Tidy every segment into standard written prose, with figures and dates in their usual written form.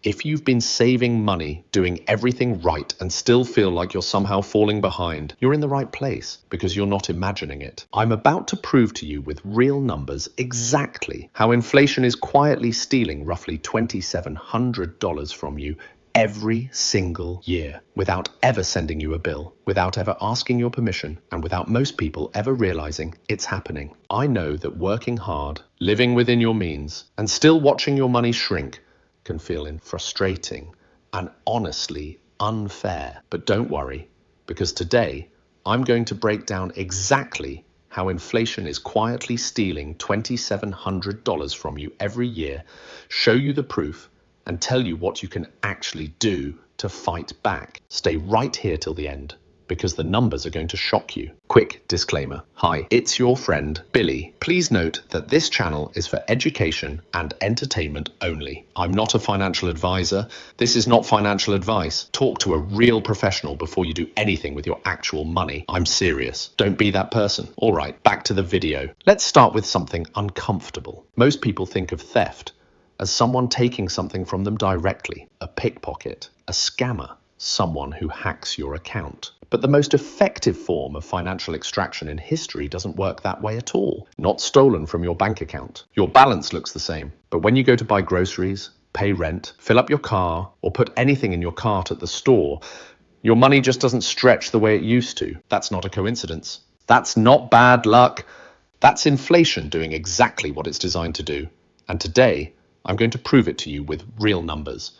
If you've been saving money, doing everything right, and still feel like you're somehow falling behind, you're in the right place because you're not imagining it. I'm about to prove to you with real numbers exactly how inflation is quietly stealing roughly $2,700 from you every single year without ever sending you a bill, without ever asking your permission, and without most people ever realizing it's happening. I know that working hard, living within your means, and still watching your money shrink can feel frustrating and honestly unfair. But don't worry, because today I'm going to break down exactly how inflation is quietly stealing $2,700 from you every year, show you the proof, and tell you what you can actually do to fight back. Stay right here till the end, because the numbers are going to shock you. Quick disclaimer. Hi, it's your friend, Billy. Please note that this channel is for education and entertainment only. I'm not a financial advisor. This is not financial advice. Talk to a real professional before you do anything with your actual money. I'm serious. Don't be that person. All right, back to the video. Let's start with something uncomfortable. Most people think of theft as someone taking something from them directly, a pickpocket, a scammer, someone who hacks your account. But the most effective form of financial extraction in history doesn't work that way at all. Not stolen from your bank account. Your balance looks the same. But when you go to buy groceries, pay rent, fill up your car, or put anything in your cart at the store, your money just doesn't stretch the way it used to. That's not a coincidence. That's not bad luck. That's inflation doing exactly what it's designed to do. And today, I'm going to prove it to you with real numbers.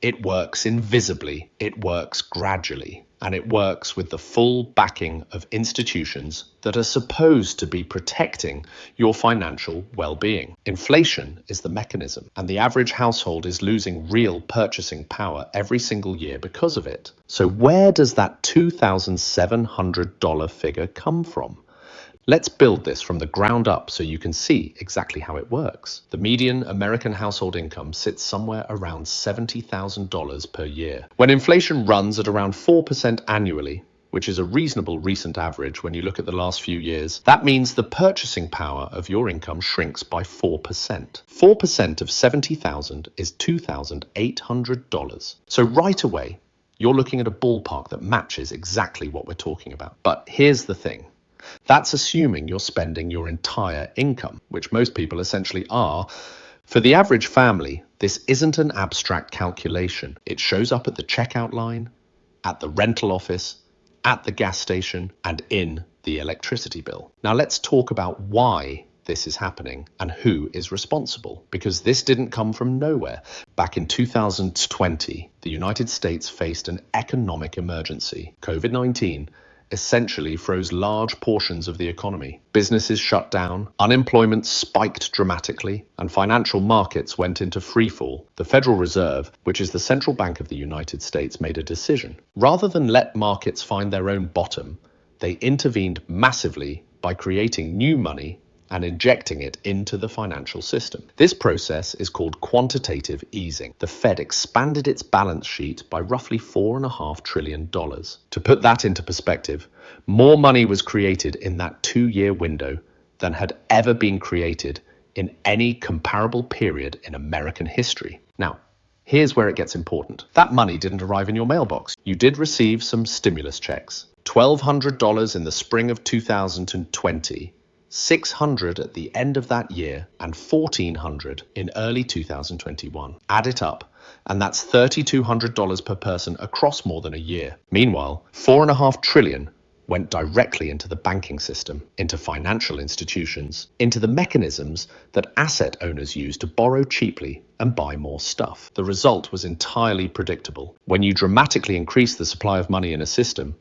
It works invisibly, it works gradually, and it works with the full backing of institutions that are supposed to be protecting your financial well-being. Inflation is the mechanism, and the average household is losing real purchasing power every single year because of it. So where does that $2,700 figure come from? Let's build this from the ground up so you can see exactly how it works. The median American household income sits somewhere around $70,000 per year. When inflation runs at around 4% annually, which is a reasonable recent average when you look at the last few years, that means the purchasing power of your income shrinks by 4%. 4% of $70,000 is $2,800. So right away, you're looking at a ballpark that matches exactly what we're talking about. But here's the thing. That's assuming you're spending your entire income, which most people essentially are. For the average family, this isn't an abstract calculation. It shows up at the checkout line, at the rental office, at the gas station, and in the electricity bill. Now let's talk about why this is happening and who is responsible, because this didn't come from nowhere. Back in 2020, the United States faced an economic emergency. COVID-19 essentially froze large portions of the economy. Businesses shut down, unemployment spiked dramatically, and financial markets went into freefall. The Federal Reserve, which is the central bank of the United States, made a decision. Rather than let markets find their own bottom, they intervened massively by creating new money and injecting it into the financial system. This process is called quantitative easing. The Fed expanded its balance sheet by roughly $4.5 trillion. To put that into perspective, more money was created in that 2-year window than had ever been created in any comparable period in American history. Now, here's where it gets important. That money didn't arrive in your mailbox. You did receive some stimulus checks. $1,200 in the spring of 2020, $600 at the end of that year, and $1,400 in early 2021. Add it up, and that's $3,200 per person across more than a year. Meanwhile, $4.5 trillion went directly into the banking system, into financial institutions, into the mechanisms that asset owners use to borrow cheaply and buy more stuff. The result was entirely predictable. When you dramatically increase the supply of money in a system,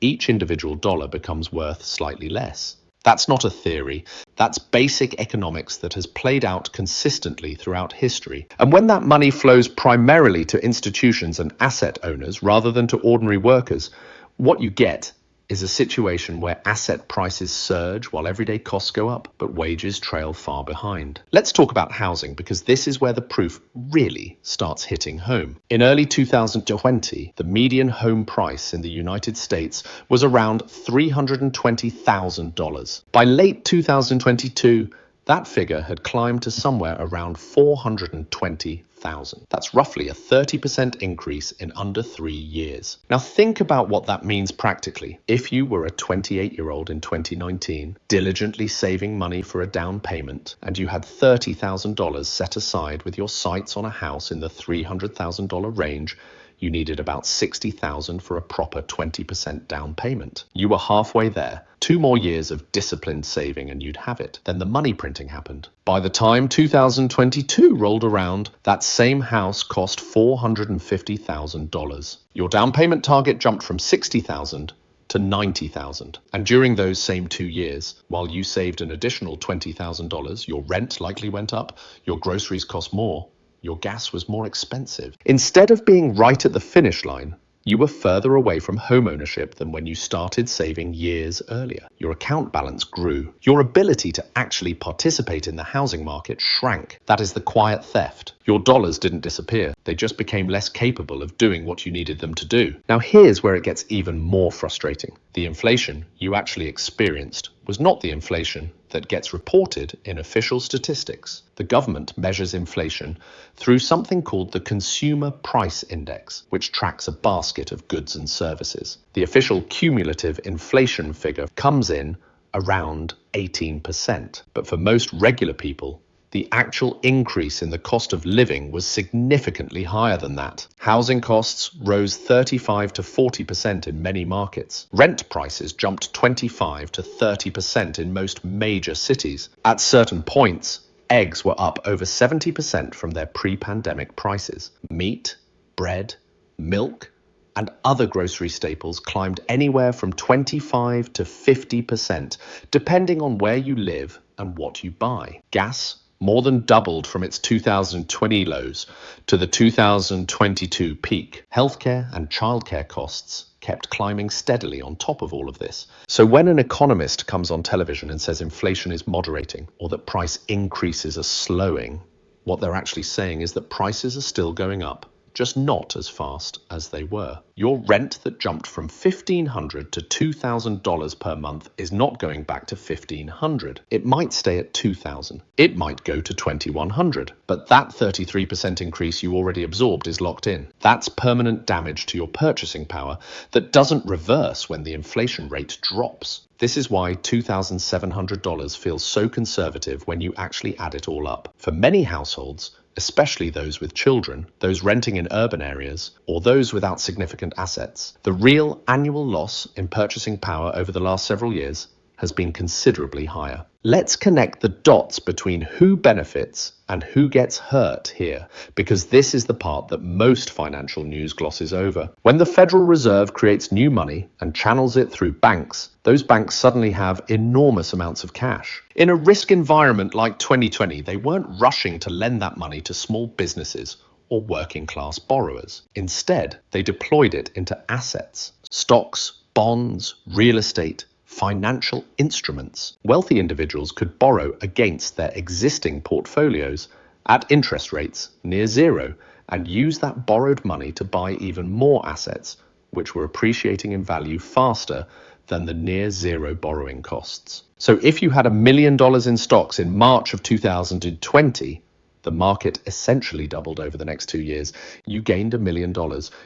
each individual dollar becomes worth slightly less. That's not a theory. That's basic economics that has played out consistently throughout history. And when that money flows primarily to institutions and asset owners rather than to ordinary workers, what you get is a situation where asset prices surge while everyday costs go up, but wages trail far behind. Let's talk about housing, because this is where the proof really starts hitting home. In early 2020, the median home price in the United States was around $320,000. By late 2022, that figure had climbed to somewhere around $420,000. That's roughly a 30% increase in under 3 years. Now think about what that means practically. If you were a 28-year-old in 2019, diligently saving money for a down payment, and you had $30,000 set aside with your sights on a house in the $300,000 range, you needed about $60,000 for a proper 20% down payment. You were halfway there. 2 more years of disciplined saving and you'd have it. Then the money printing happened. By the time 2022 rolled around, that same house cost $450,000. Your down payment target jumped from $60,000 to $90,000. And during those same 2 years, while you saved an additional $20,000, your rent likely went up, your groceries cost more, your gas was more expensive. Instead of being right at the finish line, you were further away from home ownership than when you started saving years earlier. Your account balance grew. Your ability to actually participate in the housing market shrank. That is the quiet theft. Your dollars didn't disappear. They just became less capable of doing what you needed them to do. Now here's where it gets even more frustrating. The inflation you actually experienced was not the inflation that gets reported in official statistics. The government measures inflation through something called the Consumer Price Index, which tracks a basket of goods and services. The official cumulative inflation figure comes in around 18%. But for most regular people, the actual increase in the cost of living was significantly higher than that. Housing costs rose 35 to 40% in many markets. Rent prices jumped 25 to 30% in most major cities. At certain points, eggs were up over 70% from their pre-pandemic prices. Meat, bread, milk, and other grocery staples climbed anywhere from 25 to 50%, depending on where you live and what you buy. Gas more than doubled from its 2020 lows to the 2022 peak. Healthcare and childcare costs kept climbing steadily on top of all of this. So when an economist comes on television and says inflation is moderating or that price increases are slowing, what they're actually saying is that prices are still going up, just not as fast as they were. Your rent that jumped from $1,500 to $2,000 per month is not going back to $1,500. It might stay at $2,000. It might go to $2,100. But that 33% increase you already absorbed is locked in. That's permanent damage to your purchasing power that doesn't reverse when the inflation rate drops. This is why $2,700 feels so conservative when you actually add it all up. For many households, especially those with children, those renting in urban areas, or those without significant assets, the real annual loss in purchasing power over the last several years has been considerably higher. Let's connect the dots between who benefits and who gets hurt here, because this is the part that most financial news glosses over. When the Federal Reserve creates new money and channels it through banks, those banks suddenly have enormous amounts of cash. In a risk environment like 2020, they weren't rushing to lend that money to small businesses or working class borrowers. Instead, they deployed it into assets, stocks, bonds, real estate, financial instruments. Wealthy individuals could borrow against their existing portfolios at interest rates near zero and use that borrowed money to buy even more assets, which were appreciating in value faster than the near zero borrowing costs. So if you had $1 million in stocks in March of 2020, the market essentially doubled over the next 2 years. You gained $1 million.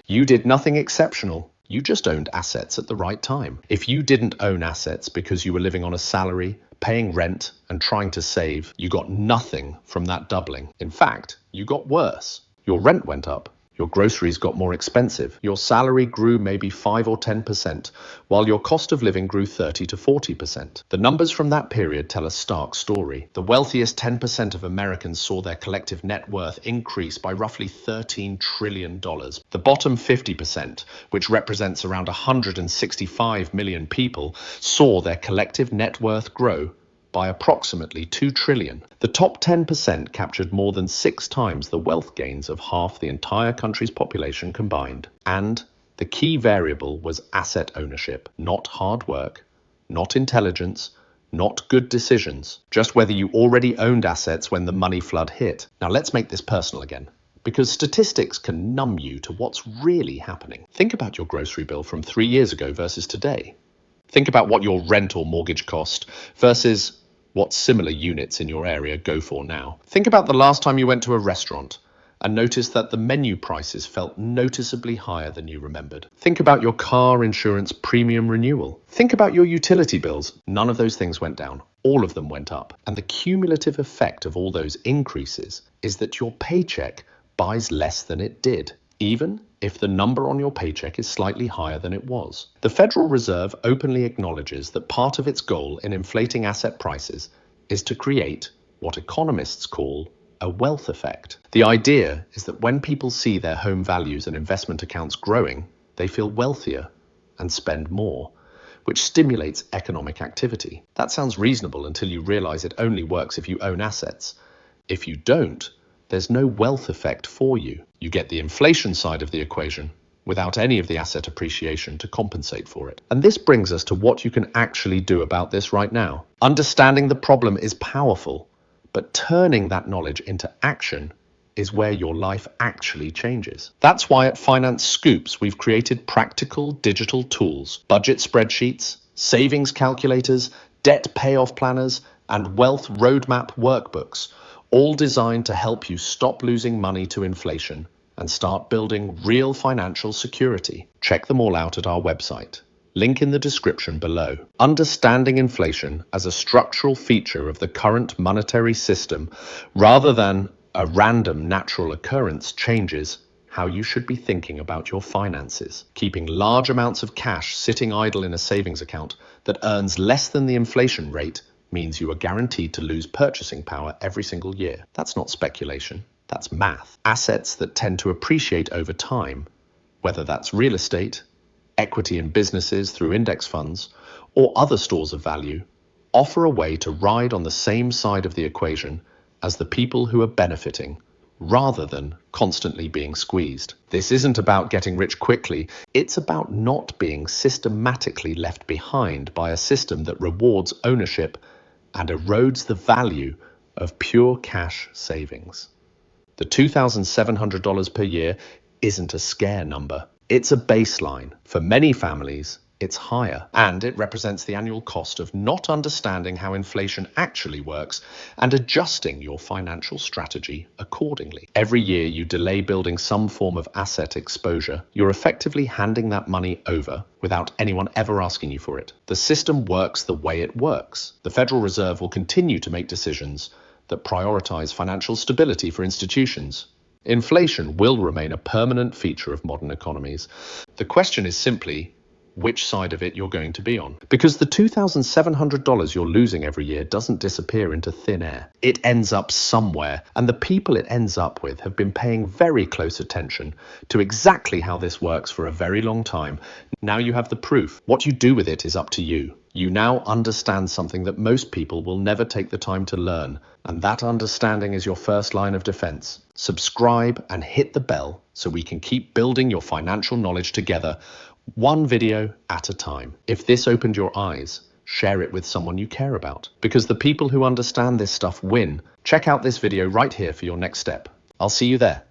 You did nothing exceptional. You just owned assets at the right time. If you didn't own assets because you were living on a salary, paying rent, and trying to save, you got nothing from that doubling. In fact, you got worse. Your rent went up. Your groceries got more expensive. Your salary grew maybe 5 or 10%, while your cost of living grew 30 to 40%. The numbers from that period tell a stark story. The wealthiest 10% of Americans saw their collective net worth increase by roughly $13 trillion. The bottom 50%, which represents around 165 million people, saw their collective net worth grow by approximately $2 trillion. The top 10% captured more than 6 times the wealth gains of half the entire country's population combined. And the key variable was asset ownership, not hard work, not intelligence, not good decisions, just whether you already owned assets when the money flood hit. Now let's make this personal again, because statistics can numb you to what's really happening. Think about your grocery bill from 3 years ago versus today. Think about what your rent or mortgage cost versus what similar units in your area go for now. Think about the last time you went to a restaurant and noticed that the menu prices felt noticeably higher than you remembered. Think about your car insurance premium renewal. Think about your utility bills. None of those things went down. All of them went up. And the cumulative effect of all those increases is that your paycheck buys less than it did, even if the number on your paycheck is slightly higher than it was. The Federal Reserve openly acknowledges that part of its goal in inflating asset prices is to create what economists call a wealth effect. The idea is that when people see their home values and investment accounts growing, they feel wealthier and spend more, which stimulates economic activity. That sounds reasonable until you realize it only works if you own assets. If you don't, there's no wealth effect for you. You get the inflation side of the equation without any of the asset appreciation to compensate for it. And this brings us to what you can actually do about this right now. Understanding the problem is powerful, but turning that knowledge into action is where your life actually changes. That's why at Finance Scoops, we've created practical digital tools, budget spreadsheets, savings calculators, debt payoff planners, and wealth roadmap workbooks, all designed to help you stop losing money to inflation and start building real financial security. Check them all out at our website. Link in the description below. Understanding inflation as a structural feature of the current monetary system rather than a random natural occurrence changes how you should be thinking about your finances. Keeping large amounts of cash sitting idle in a savings account that earns less than the inflation rate means you are guaranteed to lose purchasing power every single year. That's not speculation, that's math. Assets that tend to appreciate over time, whether that's real estate, equity in businesses through index funds, or other stores of value, offer a way to ride on the same side of the equation as the people who are benefiting, rather than constantly being squeezed. This isn't about getting rich quickly, it's about not being systematically left behind by a system that rewards ownership and erodes the value of pure cash savings. The $2,700 per year isn't a scare number. It's a baseline. For many families, it's higher, and it represents the annual cost of not understanding how inflation actually works and adjusting your financial strategy accordingly. Every year you delay building some form of asset exposure, you're effectively handing that money over without anyone ever asking you for it. The system works the way it works. The Federal Reserve will continue to make decisions that prioritize financial stability for institutions. Inflation will remain a permanent feature of modern economies. The question is simply which side of it you're going to be on. Because the $2,700 you're losing every year doesn't disappear into thin air. It ends up somewhere, and the people it ends up with have been paying very close attention to exactly how this works for a very long time. Now you have the proof. What you do with it is up to you. You now understand something that most people will never take the time to learn, and that understanding is your first line of defense. Subscribe and hit the bell so we can keep building your financial knowledge together, one video at a time. If this opened your eyes, share it with someone you care about, because the people who understand this stuff win. Check out this video right here for your next step. I'll see you there.